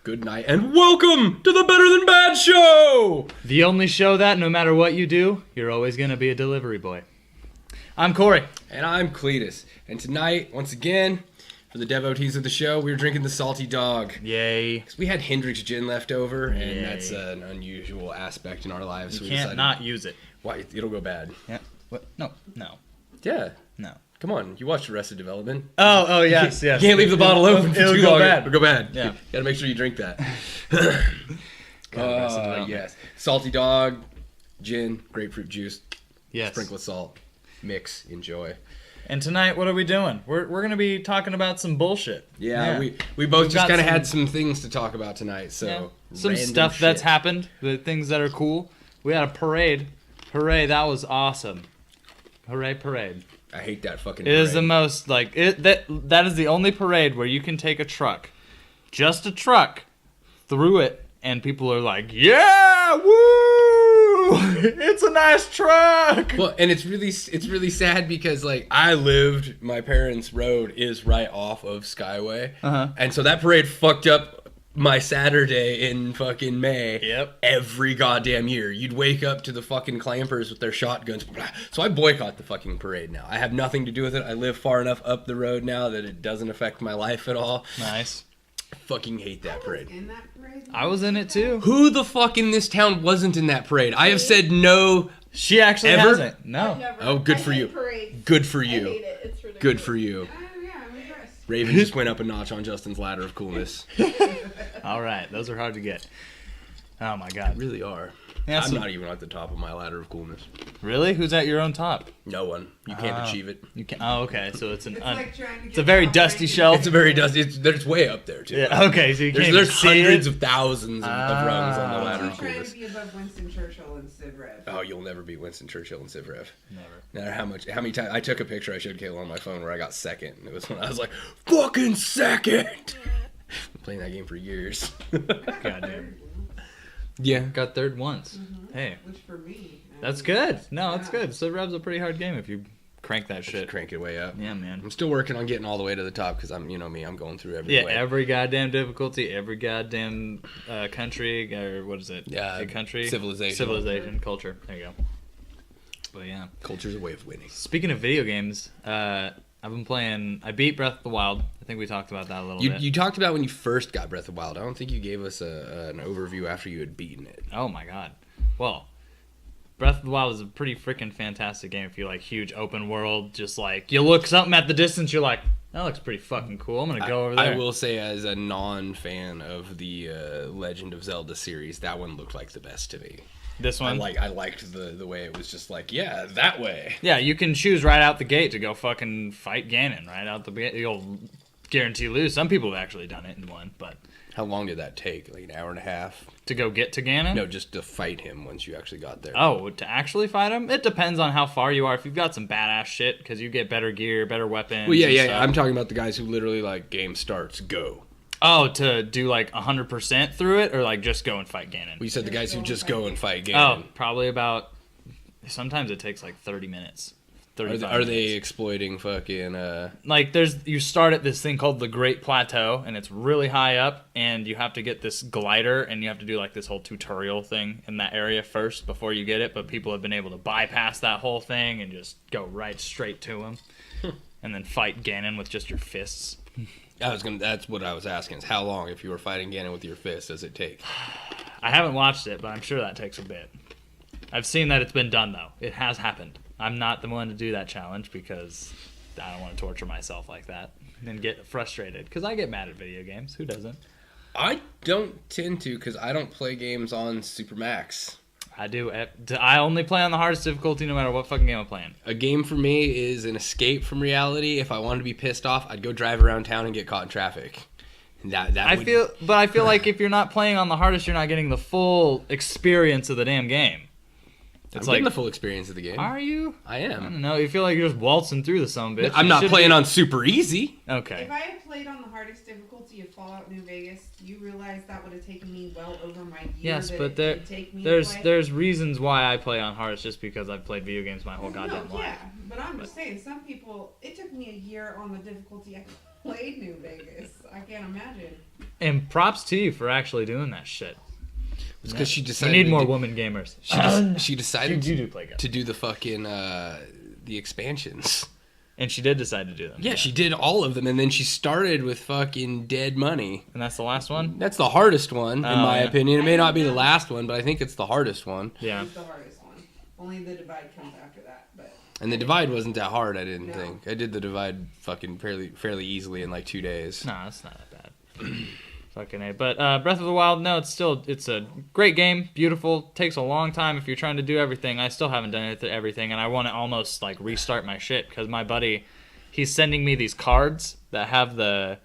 good night, and welcome to the Better Than Bad Show! The only show that, no matter what you do, you're always going to be a delivery boy. I'm Corey. And I'm Cletus. And tonight, once again, for the devotees of the show, we're drinking the Salty Dog. Yay. 'Cause we had Hendrick's gin left over, and that's an unusual aspect in our lives. You can't not use it. Why? It'll go bad. Yeah. What? No. Yeah. No. Come on, you watched Arrested Development. Oh, yes. You can't leave the bottle open for too long. It'll go bad. Yeah. Gotta make sure you drink that. God, yes. Salty Dog, gin, grapefruit juice, Yes. sprinkle of salt, mix, enjoy. And tonight, what are we doing? We're going to be talking about some bullshit. Yeah. We both just kind of had some things to talk about tonight. So some stuff that's happened, the things that are cool. We had a parade. Hooray, that was awesome. Hooray, parade. I hate that fucking It parade. is the most, that is the only parade where you can take a truck, just a truck, through it, and people are like, yeah, woo! It's a nice truck! Well, and it's really sad because, like, my parents' road is right off of Skyway. And so that parade fucked up my Saturday in fucking May. Yep. Every goddamn year. You'd wake up to the fucking clampers with their shotguns. So I boycott the fucking parade now. I have nothing to do with it. I live far enough up the road now that it doesn't affect my life at all. Nice. I fucking hate that parade. In that parade? I was in it too. Who the fuck in this town wasn't in that parade? I have said no. She actually Ever? hasn't. No. Never. Oh, good for you. Parades. Good for I you. hate it. It's ridiculous. Good for you. Yeah, I'm impressed. Raven just went up a notch on Justin's ladder of coolness. All right, those are hard to get. Oh my god. Really are. Yeah, I'm so- not even at the top of my ladder of coolness. Really? Who's at your own top? No one. You can't Oh. achieve it. You can. Oh, okay. So it's an. It's like trying to it's get a very top dusty ranking. shelf. It's a very dusty. There's way up there too. Yeah. Okay. So you can't. There's even see hundreds it? of thousands of rungs on the ladder I'm of trying coolness. to be above Winston Churchill and Civ Rev. Oh, you'll never beat Winston Churchill and Civ Rev. Never. No matter how many times I took a picture, I showed Kayla on my phone where I got second. And it was when I was like, fucking second. Been playing that game for years. Goddamn. Yeah. Got third once. Hey, Which for me. that's good. No, that's good. So Rev's a pretty hard game if you crank that Just shit. crank it way up. Yeah, man. I'm still working on getting all the way to the top because I'm going through every Yeah, way. every goddamn difficulty, every goddamn country, or what is it? Yeah, A country? civilization. Culture. There you go. But yeah. Culture's a way of winning. Speaking of video games, I've been playing, I beat Breath of the Wild. I think we talked about that a little bit. You talked about when you first got Breath of the Wild. I don't think you gave us an overview after you had beaten it. Oh my god. Well, Breath of the Wild is a pretty freaking fantastic game if you like huge open world, just like, you look something at the distance, you're like, that looks pretty fucking cool. I'm gonna go over there. I will say, as a non-fan of the Legend of Zelda series, that one looked like the best to me. This one? I liked the way it was just like, yeah, that way. Yeah, you can choose right out the gate to go fucking fight Ganon right out the gate. You'll guarantee lose. Some people have actually done it in one, but How long did that take? Like an hour and a half? to go get to Ganon? No, just to fight him once you actually got there. Oh, to actually fight him? It depends on how far you are. If you've got some badass shit, because you get better gear, better weapons. Well, yeah. and stuff. I'm talking about the guys who literally, like, game starts, go. Oh, to do like 100% through it, or like just go and fight Ganon? Well, you said the guys who just go and fight Oh, Ganon. probably about. Sometimes it takes like 30 minutes. 35 Are they minutes. exploiting fucking, Like, you start at this thing called the Great Plateau, and it's really high up, and you have to get this glider, and you have to do like this whole tutorial thing in that area first before you get it. But people have been able to bypass that whole thing and just go right straight to him, and then fight Ganon with just your fists. that's what I was asking, is how long, if you were fighting Ganon with your fist, does it take? I haven't watched it, but I'm sure that takes a bit. I've seen that it's been done, though. It has happened. I'm not the one to do that challenge because I don't want to torture myself like that and get frustrated. Because I get mad at video games. Who doesn't? I don't tend to, because I don't play games on Super Max. I do. I only play on the hardest difficulty no matter what fucking game I'm playing. A game for me is an escape from reality. If I wanted to be pissed off, I'd go drive around town and get caught in traffic. I feel like if you're not playing on the hardest, you're not getting the full experience of the damn game. I'm getting the full experience of the game. Are you? I I am. don't know. You feel like you're just waltzing through the sumbitch. I'm not playing on super easy. Okay. If I had played on the hardest difficulty of Fallout New Vegas, do you realize that would have taken me well over my year? Yes, that but it would take me to play? there's reasons why I play on hardest just because I've played video games my whole goddamn life. Yeah, but I'm just saying, some people, it took me a year on the difficulty I played New Vegas. I can't imagine. And props to you for actually doing that shit. It's because she We decided. need more women gamers. She decided You do play games. to do the fucking the expansions. And she did decide to do them. Yeah, she did all of them, and then she started with fucking Dead Money. And that's the last one? That's the hardest one, in my opinion. It may not be the Yeah. last one, but I think it's the hardest one. Yeah. It's the hardest one. Only the Divide comes after that, but... And the Divide wasn't that hard, I didn't No. think. I did the Divide fucking fairly easily in like 2 days. Nah, it's not that bad. Fucking A. But Breath of the Wild, no, it's a great game, beautiful. Takes a long time if you're trying to do everything. I still haven't done everything, and I want to almost like restart my shit because my buddy, he's sending me these cards that have the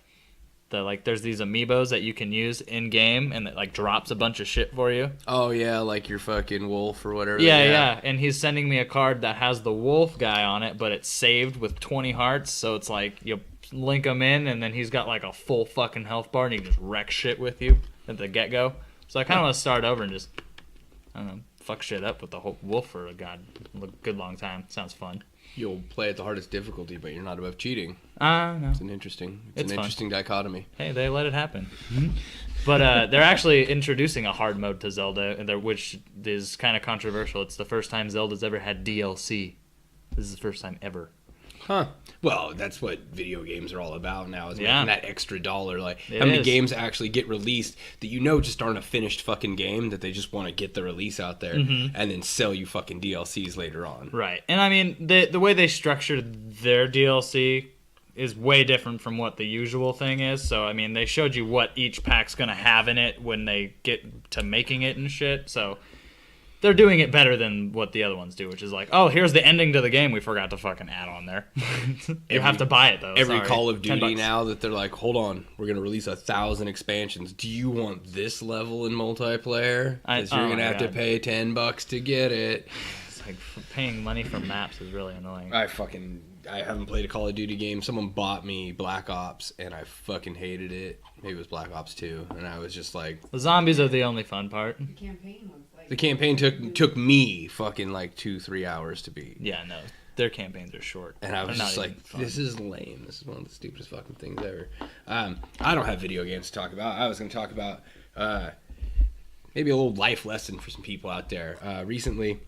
like there's these amiibos that you can use in game and that like drops a bunch of shit for you. Oh yeah, like your fucking wolf or whatever. Yeah. And he's sending me a card that has the wolf guy on it, but it's saved with 20 hearts, so it's like you link him in, and then he's got like a full fucking health bar, and he just wrecks shit with you at the get-go. So I kind of want to start over and just, I don't know, fuck shit up with the whole wolf for a good long time. Sounds fun. You'll play at the hardest difficulty, but you're not above cheating. No. It's an interesting dichotomy. Hey, they let it happen. But they're actually introducing a hard mode to Zelda, which is kind of controversial. It's the first time Zelda's ever had DLC. This is the first time ever. Huh. Well, that's what video games are all about now, is Yeah. making that extra dollar. Like, It how many is. games actually get released that you know just aren't a finished fucking game, that they just want to get the release out there and then sell you fucking DLCs later on. Right. And I mean, the way they structured their DLC is way different from what the usual thing is. So, I mean, they showed you what each pack's going to have in it when they get to making it and shit. So, they're doing it better than what the other ones do, which is like, oh, here's the ending to the game we forgot to fucking add on there. You have to buy it, though. Every Sorry. Call of Duty $10. now that they're like, hold on, we're going to release 1,000 expansions. Do you want this level in multiplayer? Because you're oh going to my have to God. pay $10 to get it. It's like paying money for maps is really annoying. I haven't played a Call of Duty game. Someone bought me Black Ops, and I fucking hated it. Maybe it was Black Ops 2, and I was just like... The zombies are the only fun part. The campaign was like... The campaign took me fucking like 2-3 hours to beat. Yeah, no. Their campaigns are short. And I was They're just not like, even fun. this is lame. This is one of the stupidest fucking things ever. I don't have video games to talk about. I was going to talk about maybe a little life lesson for some people out there. Recently,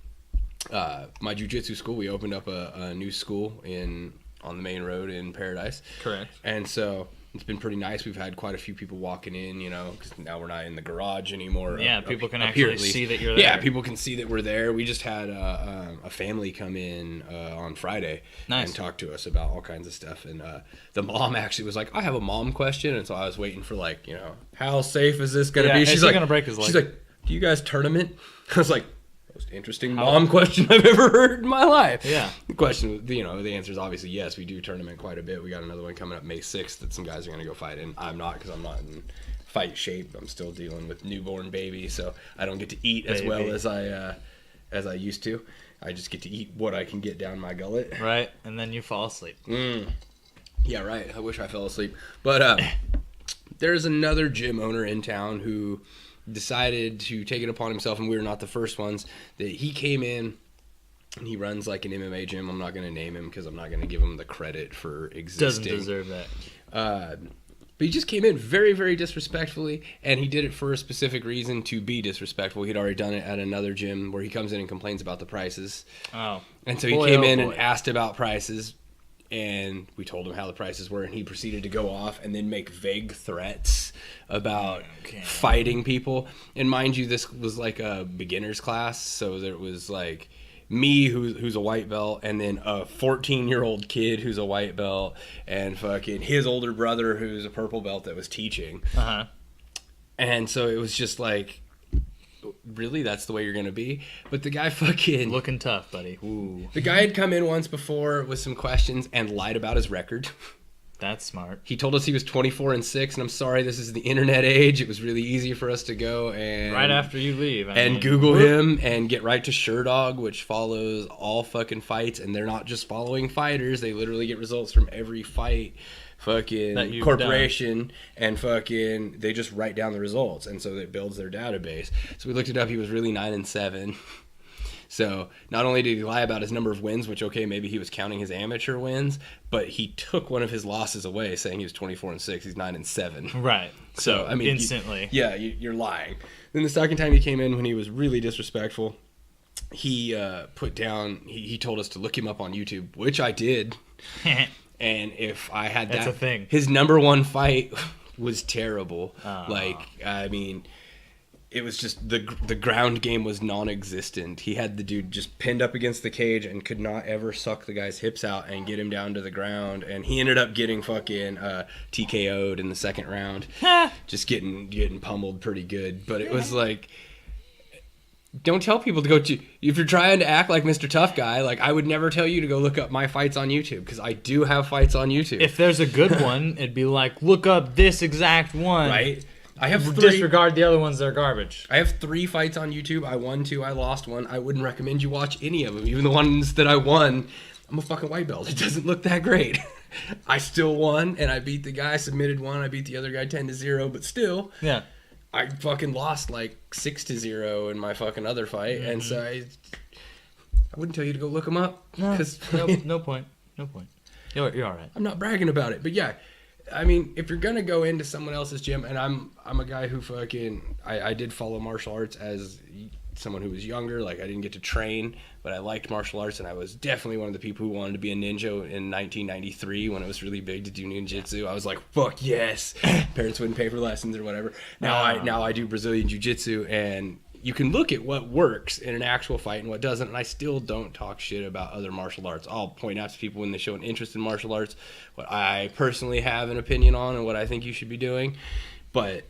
my jiu-jitsu school, we opened up a new school on the main road in Paradise. Correct. And so it's been pretty nice. We've had quite a few people walking in, you know, because now we're not in the garage anymore. Yeah, people can up here actually at least. see that you're there. Yeah, people can see that we're there. We just had a family come in on Friday and talk to us about all kinds of stuff. And the mom actually was like, I have a mom question. And so I was waiting for, like, you know, how safe is this going to be? She's like, going to break his leg. She's like, do you guys tournament? I was like, most interesting mom question I've ever heard in my life. Yeah. The question, you know, the answer is obviously yes. We do tournament quite a bit. We got another one coming up May 6th that some guys are going to go fight in. I'm not, because I'm not in fight shape. I'm still dealing with newborn baby, so I don't get to eat as well as I used to. I just get to eat what I can get down my gullet. Right, and then you fall asleep. Yeah, right. I wish I fell asleep. But there's another gym owner in town who decided to take it upon himself, and we were not the first ones, that he came in and he runs like an MMA gym. I'm not going to name him because I'm not going to give him the credit for existing. Doesn't deserve that. But he just came in very, very disrespectfully, and he did it for a specific reason, to be disrespectful. He'd already done it at another gym where he comes in and complains about the prices. Oh. And so he came in and asked about prices, and we told him how the prices were, and he proceeded to go off and then make vague threats about fighting people. And mind you, this was like a beginner's class, so there was like me who's a white belt, and then a 14-year-old kid who's a white belt, and fucking his older brother who's a purple belt that was teaching. And so it was just like, really, that's the way you're gonna be? But the guy fucking Looking tough, buddy. Ooh. The guy had come in once before with some questions and lied about his record. That's smart. He told us he was 24-6, and I'm sorry, this is the internet age. It was really easy for us to go and Right after you leave. I mean, Google him and get right to SureDog, which follows all fucking fights, and they're not just following fighters. They literally get results from every fight fucking corporation, and fucking they just write down the results, and so it builds their database. So we looked it up. He was really 9-7. So not only did he lie about his number of wins, which, okay, maybe he was counting his amateur wins, but he took one of his losses away, saying he was 24-6. He's 9-7. Right. So I mean, instantly. You're lying. Then the second time he came in, when he was really disrespectful, he put down. He told us to look him up on YouTube, which I did. And if I had That's a thing. his number one fight was terrible. Oh. I mean, it was just the ground game was non-existent. He had the dude just pinned up against the cage and could not ever suck the guy's hips out and get him down to the ground. And he ended up getting fucking TKO'd in the second round, just getting pummeled pretty good. But it was like, don't tell people to go to, if you're trying to act like Mr. Tough Guy, like I would never tell you to go look up my fights on YouTube, because I do have fights on YouTube. If there's a good one, it'd be like, look up this exact one. Right? I have disregard the other ones that are garbage. I have 3 fights on YouTube. I won 2, I lost 1. I wouldn't recommend you watch any of them. Even the ones that I won, I'm a fucking white belt. It doesn't look that great. I still won, and I beat the guy, submitted 1. I beat the other guy 10-0, but still. Yeah. I fucking lost like 6-0 in my fucking other fight, and so I wouldn't tell you to go look them up. No point. No point. You're all right. I'm not bragging about it, but yeah, I mean, if you're gonna go into someone else's gym, and I'm a guy who fucking I did follow martial arts as someone who was younger. Like I didn't get to train, but I liked martial arts, and I was definitely one of the people who wanted to be a ninja in 1993 when it was really big to do ninjutsu. I was like, fuck yes. Parents wouldn't pay for lessons or whatever. Now I do Brazilian jiu-jitsu, and you can look at what works in an actual fight and what doesn't, and I still don't talk shit about other martial arts. I'll point out to people when they show an interest in martial arts what I personally have an opinion on and what I think you should be doing, but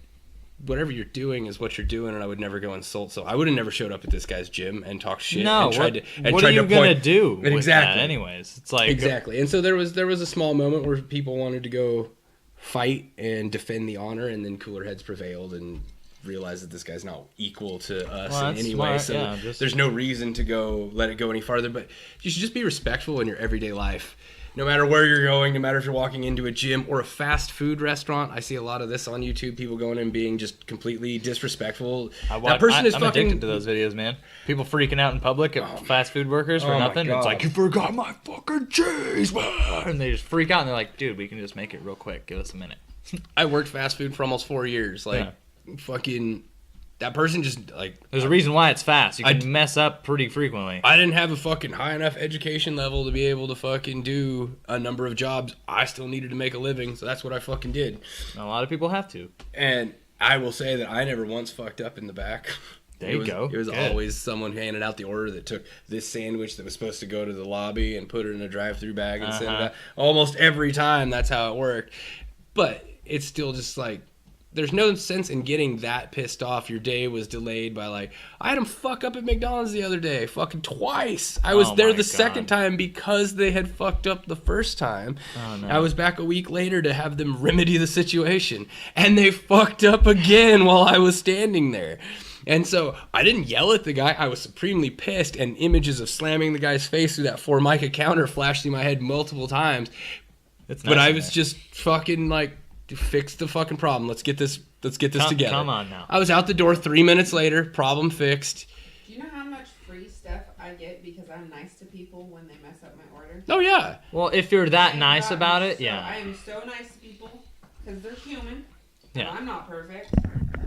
whatever you're doing is what you're doing, and I would never go insult. So I would have never showed up at this guy's gym and talked shit. No, and tried what are you gonna do? With exactly. That anyways, it's like exactly. And so there was a small moment where people wanted to go fight and defend the honor, and then cooler heads prevailed and realized that this guy's not equal to us in any way. So there's no reason to go let it go any farther. But you should just be respectful in your everyday life. No matter where you're going, no matter if you're walking into a gym or a fast food restaurant. I see a lot of this on YouTube. People going and being just completely disrespectful. I'm addicted to those videos, man. People freaking out in public at fast food workers for nothing. It's like, you forgot my fucking cheese, man. And they just freak out, and they're like, dude, we can just make it real quick. Give us a minute. I worked fast food for almost 4 years. Fucking... That person just, like... There's a reason why it's fast. You can mess up pretty frequently. I didn't have a fucking high enough education level to be able to fucking do a number of jobs. I still needed to make a living, so that's what I fucking did. A lot of people have to. And I will say that I never once fucked up in the back. There you go. It was always someone handed out the order that took this sandwich that was supposed to go to the lobby and put it in a drive-through bag and send it out. Almost every time, that's how it worked. But it's still just like... There's no sense in getting that pissed off. Your day was delayed by like, I had them fuck up at McDonald's the other day, fucking twice. I was there the second time because they had fucked up the first time. Oh, no. I was back a week later to have them remedy the situation, and they fucked up again while I was standing there. And so I didn't yell at the guy. I was supremely pissed, and images of slamming the guy's face through that Formica counter flashed through my head multiple times. But I was just fucking like, fix the fucking problem. Let's get this together. Come on now. I was out the door 3 minutes later. Problem fixed. Do you know how much free stuff I get because I'm nice to people when they mess up my order? Oh yeah. Well, if you're that nice about it, yeah. I am so nice to people because they're human. Yeah. I'm not perfect,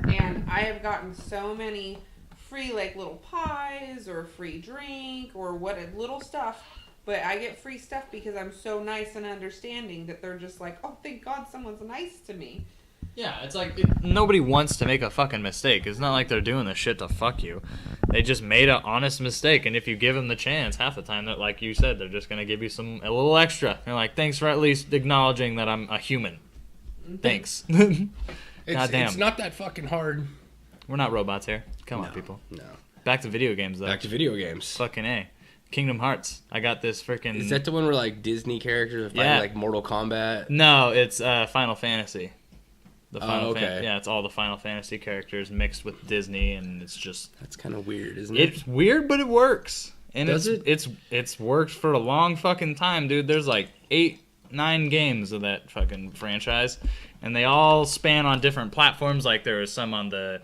and I have gotten so many free like little pies or free drink or little stuff. But I get free stuff because I'm so nice and understanding that they're just like, oh, thank God someone's nice to me. Yeah, it's like nobody wants to make a fucking mistake. It's not like they're doing this shit to fuck you. They just made an honest mistake, and if you give them the chance, half the time, that like you said, they're just gonna give you a little extra. They're like, thanks for at least acknowledging that I'm a human. Thanks. It's not that fucking hard. We're not robots here. Come on, people. No. Back to video games, though. Back to video games. Fucking A. Kingdom Hearts. I got this freaking... Is that the one where like Disney characters are fighting like Mortal Kombat? No, it's Final Fantasy. Okay. Yeah, it's all the Final Fantasy characters mixed with Disney, and it's just... That's kind of weird, isn't it? It's weird, but it works. And Does it? It's worked for a long fucking time, dude. There's like 8-9 games of that fucking franchise, and they all span on different platforms. Like there was some on the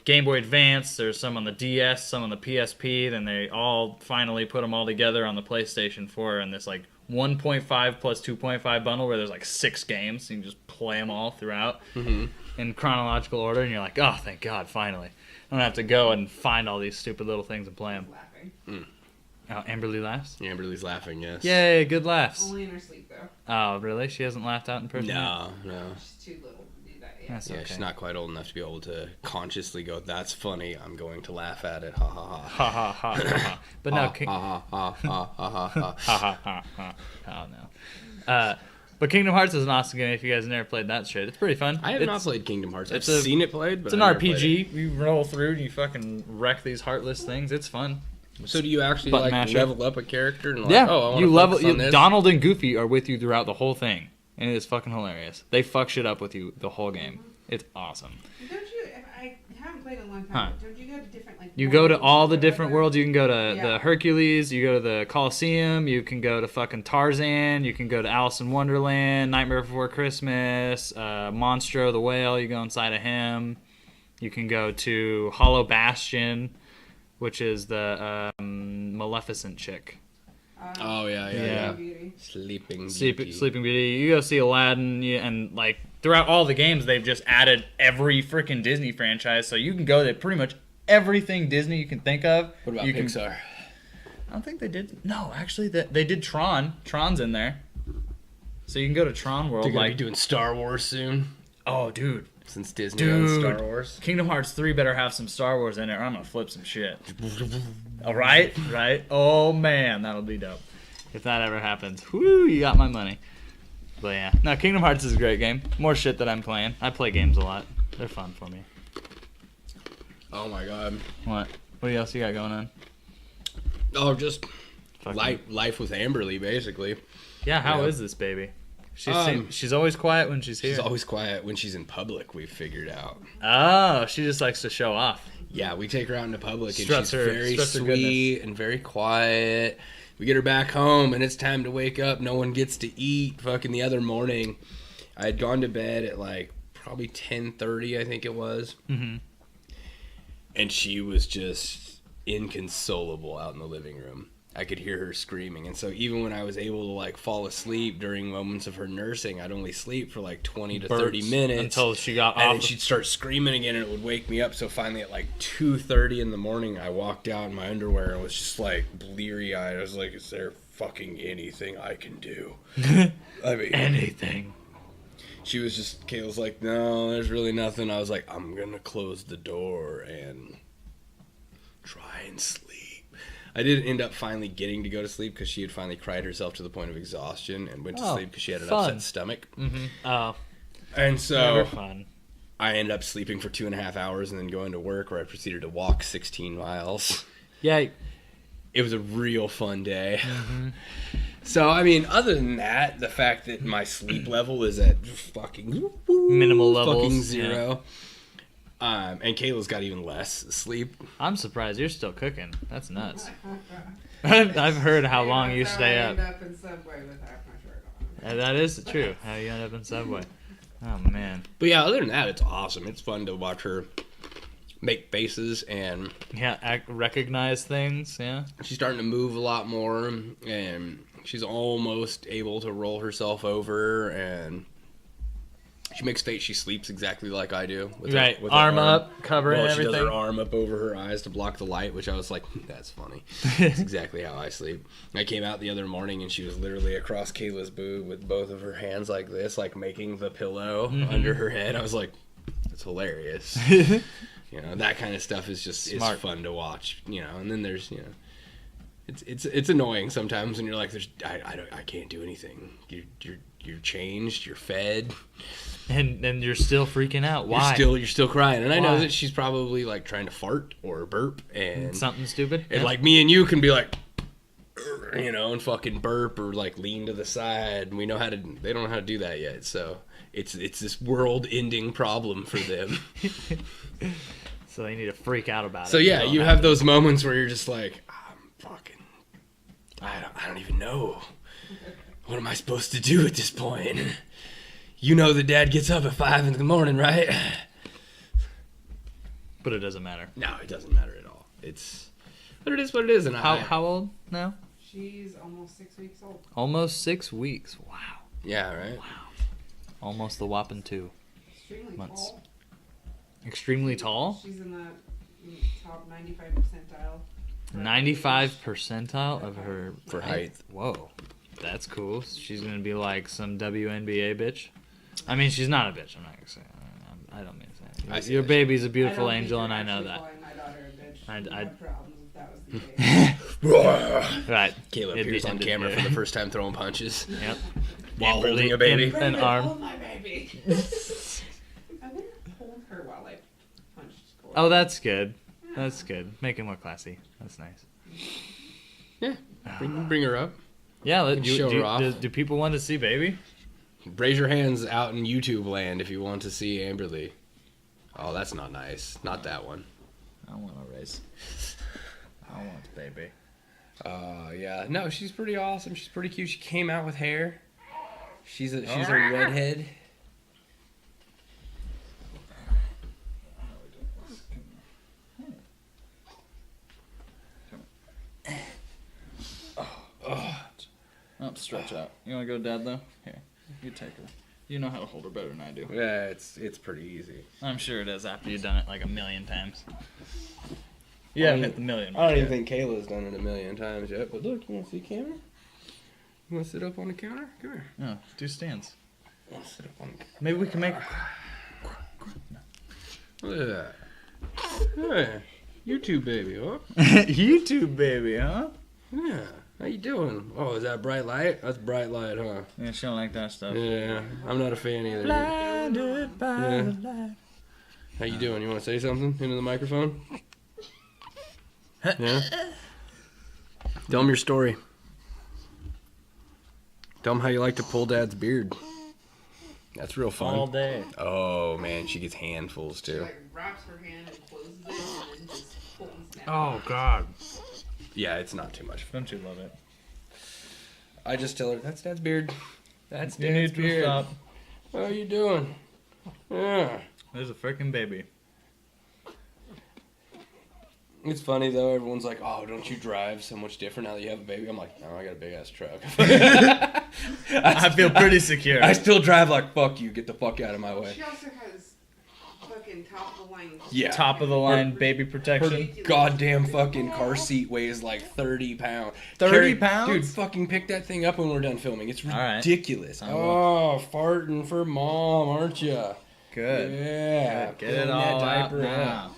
Game Boy Advance. There's some on the DS, some on the PSP. Then they all finally put them all together on the PlayStation 4 in this like 1.5 plus 2.5 bundle where there's like 6 games. You can just play them all throughout in chronological order, and you're like, oh, thank God, finally. I don't have to go and find all these stupid little things and play them. Laughing. Oh, Amberly laughs? Amberly's laughing, yes. Yay, good laughs. Only in her sleep, though. Oh, really? She hasn't laughed out in person yet? No. She's too little to do that yet. That's Yeah, okay. she's not quite old enough to be able to consciously go, that's funny, I'm going to laugh at it, ha ha ha. Ha ha ha ha ha. But no, Ha ha ha ha ha ha ha. ha ha ha ha. Oh, no. But Kingdom Hearts is an awesome game if you guys have never played that shit. It's pretty fun. I have not played Kingdom Hearts. I've it's a- seen it played, but It's an I've never played it. RPG. You roll through and you fucking wreck these heartless things. It's fun. So do you actually Button like masher. level up a character and like, Yeah, oh, I want you to level. focus on this? Donald and Goofy are with you throughout the whole thing, and it is fucking hilarious. They fuck shit up with you the whole game. It's awesome. Don't you? I haven't played in a long time. Huh. Don't you go to different like? You go to all the worlds or different whatever? worlds. You can go to Yeah. the Hercules. You go to the Coliseum. You can go to fucking Tarzan. You can go to Alice in Wonderland, Nightmare Before Christmas, Monstro the Whale. You go inside of him. You can go to Hollow Bastion, which is the Maleficent chick. Oh, yeah. Yeah. Beauty. Sleeping Beauty. Sleeping Beauty. You go see Aladdin, and like throughout all the games, they've just added every freaking Disney franchise, so you can go to pretty much everything Disney you can think of. What about you Pixar? I don't think they did. No, actually, they did Tron. Tron's in there, so you can go to Tron World. They're going to Like, be doing Star Wars soon, oh, dude, since Disney owns Dude. Star Wars. Kingdom Hearts 3 better have some Star Wars in it, or I'm gonna flip some shit. All right, right. Oh man, that'll be dope. If that ever happens, whoo, you got my money. But yeah, no, Kingdom Hearts is a great game. More shit that I'm playing. I play games a lot. They're fun for me. Oh, my God. What? What else you got going on? Oh, just Fucking- life with Amberly, basically. Yeah, how Yeah. is this baby? Um, She's always quiet when she's here. She's always quiet when she's in public, we've figured out. Oh, she just likes to show off. Yeah, we take her out into public, and Struts she's her- very struts her sweet and very quiet. We get her back home, and it's time to wake up. No one gets to eat. Fucking the other morning, I had gone to bed at like probably 10:30, I think it was. Mm-hmm. And she was just inconsolable out in the living room. I could hear her screaming. And so even when I was able to like fall asleep during moments of her nursing, I'd only sleep for like 20 to 30 minutes. until she got And off. then she'd start screaming again, and it would wake me up. So finally, at like 2:30 in the morning, I walked out in my underwear and was just like bleary-eyed. I was like, "Is there fucking anything I can do?" I mean, anything. she was just, Kayla's like, "No, there's really nothing." I was like, "I'm gonna close the door and try and sleep." I did end up finally getting to go to sleep because she had finally cried herself to the point of exhaustion and went to Oh, sleep because she had an fun. upset stomach. Mm-hmm. Oh, And so never fun. I ended up sleeping for 2.5 hours and then going to work where I proceeded to walk 16 miles. Yeah. It was a real fun day. Mm-hmm. So, I mean, other than that, the fact that my sleep level is at fucking Minimal levels, fucking zero. And Kayla's got even less sleep. I'm surprised you're still cooking. That's nuts. I've heard how long you stay I up. end up in Subway with half my shirt on. Yeah, that is true. How you end up in Subway. Oh man. But yeah, other than that, it's awesome. It's fun to watch her make faces, and Yeah, recognize things. Yeah. she's starting to move a lot more, and she's almost able to roll herself over, and she makes face. She sleeps exactly like I do. With Right. her, with her Arm up, covering Well, she everything. does her arm up over her eyes to block the light, which I was like, that's funny. That's exactly how I sleep. I came out the other morning, and she was literally across Kayla's boob with both of her hands like this, like making the pillow under her head. I was like, that's hilarious. You know, that kind of stuff is just Smart. is fun to watch. You know, and then there's, you know, it's annoying sometimes when you're like, I can't do anything. You're changed. You're fed. And you're still freaking out. Why? You're still crying, and I know Why? that she's probably like trying to fart or burp, and Something stupid. and Yeah. like me and you can be like, you know, and fucking burp or like lean to the side. And we know how to. They don't know how to do that yet, so it's this world-ending problem for them. So they need to freak out about it. So yeah, Don't you have those moments where you're just like, I don't even know. What am I supposed to do at this point? You know that Dad gets up at 5 in the morning, right? But it doesn't matter. No, it doesn't matter at all. It's, but it is what it is. And How old now? She's almost 6 weeks old. Almost 6 weeks. Wow. Yeah, right. Wow. Almost the whopping 2 Extremely months. tall. Extremely tall. She's in the top 95 percentile. 95 percentile of her For height. Whoa, that's cool. She's gonna be like some WNBA bitch. I mean, she's not a bitch. I'm not gonna say. I don't mean to say. Your baby's a beautiful angel, and I know that. My daughter a bitch. I'd have problems if that was the case. Right. Caleb appears on camera for the first time throwing punches. Yep. While holding a baby. An arm. Hold my baby. I wouldn't hold her while I punched Corey. Oh, that's good. That's good. Make him look classy. That's nice. Yeah. Bring her up. Yeah. Show her off. Do people want to see baby? Raise your hands out in YouTube land if you want to see Amberly. Oh, that's not nice. Not that one. I want to raise. I want baby. Yeah. No, she's pretty awesome. She's pretty cute. She came out with hair. She's a redhead. Oh, stretch out. You want to go, Dad, though? Here, you take her. You know how to hold her better than I do. Yeah, it's pretty easy. I'm sure it is after you've done it like a million times. You haven't hit the million. I don't even think Kayla's done it a million times yet. But look, you want to see camera? You want to sit up on the counter? Come here. No, do stands. I want to sit up on the counter. Maybe we can make. Look at that. Hey, YouTube baby, huh? YouTube baby, huh? Yeah. How you doing? Oh, is that bright light? That's bright light, huh? Yeah, she don't like that stuff. Yeah, I'm not a fan either. Blinded by the light. How you doing? You want to say something into the microphone? Yeah. Tell them your story. Tell them how you like to pull Dad's beard. That's real fun. All day. Oh man, she gets handfuls She too. like wraps her hand and closes it and then just pulls and snaps. Oh God. Yeah, it's not too much fun. Don't you love it? I just tell her that's Dad's beard. That's You Dad's need to beard. stop. How you doing? Yeah. There's a freaking baby. It's funny though. Everyone's like, "Oh, don't you drive so much different now that you have a baby?" I'm like, "No, I got a big ass truck." I feel pretty secure. I still drive like fuck you. Get the fuck out of my way. She also has fucking top of the line. Yeah. Top of the line baby Her protection. goddamn fucking car seat weighs like 30 pounds. 30 pounds? Dude, fucking pick that thing up when we're done filming. It's right. ridiculous. I Oh, farting for mom, aren't you? Good. Yeah. Get it pulling all that out diaper now.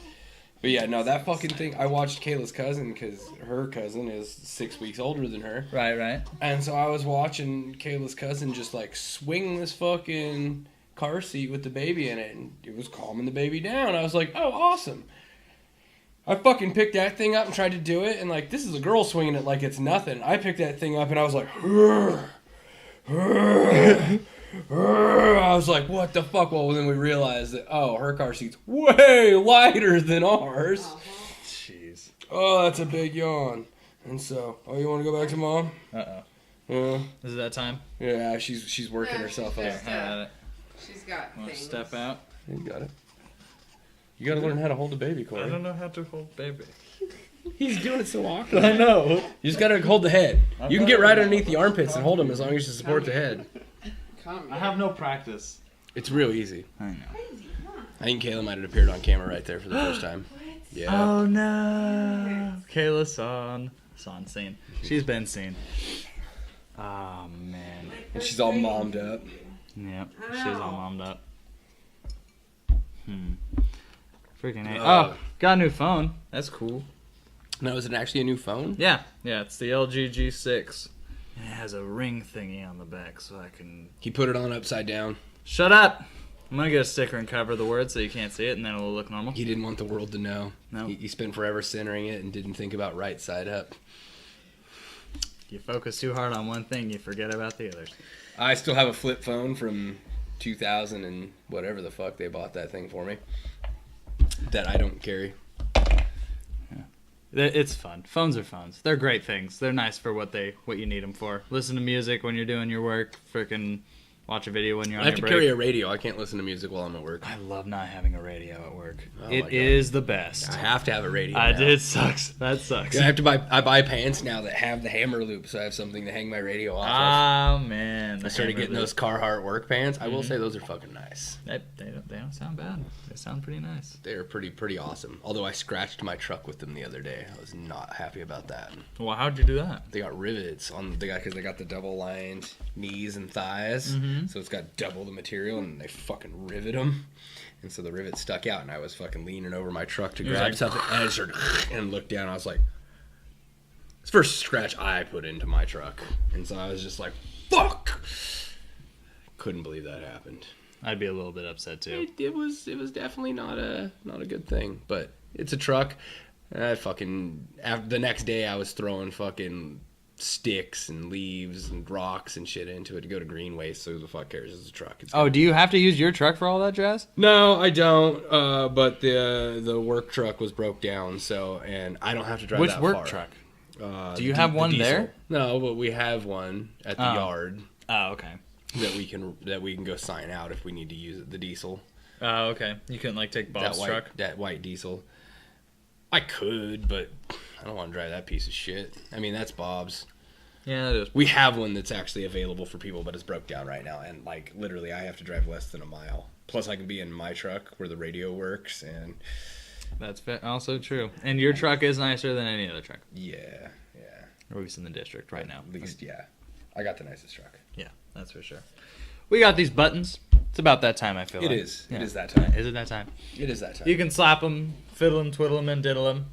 But yeah, no, that fucking thing. I watched Kayla's cousin because her cousin is 6 weeks older than her. Right. And so I was watching Kayla's cousin just like swing this fucking car seat with the baby in it, and it was calming the baby down. I was like, oh, awesome. I fucking picked that thing up and tried to do it, and like, this is a girl swinging it like it's nothing. I picked that thing up and I was like, I was like, what the fuck? Well, then we realized that, oh, her car seat's way lighter than ours. Jeez. Oh, that's a big yawn. And so, oh, you want to go back to mom? Uh-oh. Yeah. Is it that time? Yeah, she's working Yeah, herself she's up. just- Had it. She's got Want to things. step out? You got it. You gotta learn how to hold a baby, I Corey. don't know how to hold baby. He's doing it so awkward. I know. You just gotta hold the head. You can get right underneath the armpits and hold him as long as you support the head. Come I have no practice. It's real easy. I know. Crazy, huh? I think Kayla might have appeared on camera right there for the first time. Yeah. Oh no. Kayla Son seen. She's been seen. Oh man. And she's all mommed up. Yep. I She's all know. mommed up. Freaking A. Oh, got a new phone. That's cool. Now, is it actually a new phone? Yeah, it's the LG G6. It has a ring thingy on the back so I can... He put it on upside down. Shut up! I'm gonna get a sticker and cover the word so you can't see it and then it'll look normal. He didn't want the world to know. No. He spent forever centering it and didn't think about right side up. You focus too hard on one thing, you forget about the others. I still have a flip phone from 2000 and whatever the fuck they bought that thing for me. That I don't carry. It's fun. Phones are phones. They're great things. They're nice for what you need them for. Listen to music when you're doing your work. Freaking Watch a video when you're I on have your to break. carry a radio. I can't listen to music while I'm at work. I love not having a radio at work. Oh It my God. is the best. I have to have a radio. It sucks. That sucks. I have to buy. I buy pants now that have the hammer loop, so I have something to hang my radio off Oh man, of. I started getting those Carhartt work pants. I will say those are fucking nice. They don't sound bad. They sound pretty nice. They are pretty awesome. Although I scratched my truck with them the other day. I was not happy about that. Well, how'd you do that? They got rivets on the guy because they got the double lined knees and thighs, so it's got double the material, and they fucking rivet them, and so the rivet stuck out, and I was fucking leaning over my truck to grab something, and I started and looked down. I was like, it's the first scratch I put into my truck, and so I was just like, fuck. Couldn't believe that happened. I'd be a little bit upset too. It was definitely not a good thing, but it's a truck. The next day I was throwing fucking sticks and leaves and rocks and shit into it to go to green waste, so who the fuck cares? It's a truck. Do you have to use your truck for all that jazz? No, I don't. But the work truck was broke down, so and I don't have to drive that far. Which work truck? Do you have one there? No, but we have one at the yard. Oh, okay. That we can go sign out if we need to use it. The diesel. Oh, okay. You couldn't take Bob's truck? That white diesel. I could, but I don't want to drive that piece of shit. I mean, that's Bob's. Yeah, it is. We have one that's actually available for people, but it's broke down right now. And, literally, I have to drive less than a mile. Plus, I can be in my truck where the radio works. And that's also true. And your truck is nicer than any other truck. Yeah. Or at least in the district right now. At least, yeah. I got the nicest truck. Yeah, that's for sure. We got these buttons. It's about that time, I feel like. It is. Yeah. It is that time. Is it that time? It is that time. You can slap them, fiddle them, twiddle them, and diddle them.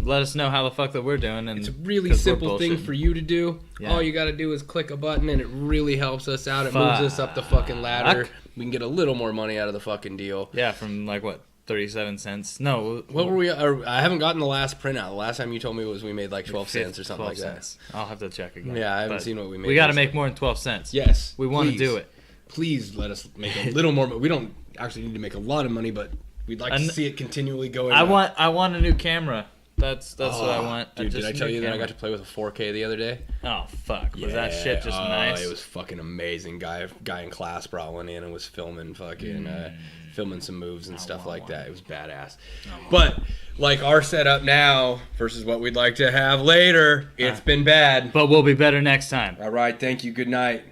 Let us know how the fuck that we're doing. And it's a really simple thing for you to do. Yeah. All you got to do is click a button, and it really helps us out. It moves us up the fucking ladder. We can get a little more money out of the fucking deal. Yeah, from 37 cents? No. What were we? I haven't gotten the last printout. The last time you told me was we made 12 cents or something 12 like cents. That. I'll have to check again. Yeah, I haven't seen what we made. We got to make more than 12 cents. Yes. We want to do it. Please let us make a little more. We don't actually need to make a lot of money, but we'd like to see it continually going up. I want a new camera. That's what I want. Dude, did I tell you that I got to play with a 4K the other day? Oh, fuck. Was that shit just nice? It was fucking amazing. Guy in class brought one in and was filming filming some moves and stuff like that. It was badass. But our setup now versus what we'd like to have later, it's been bad. But we'll be better next time. All right. Thank you. Good night.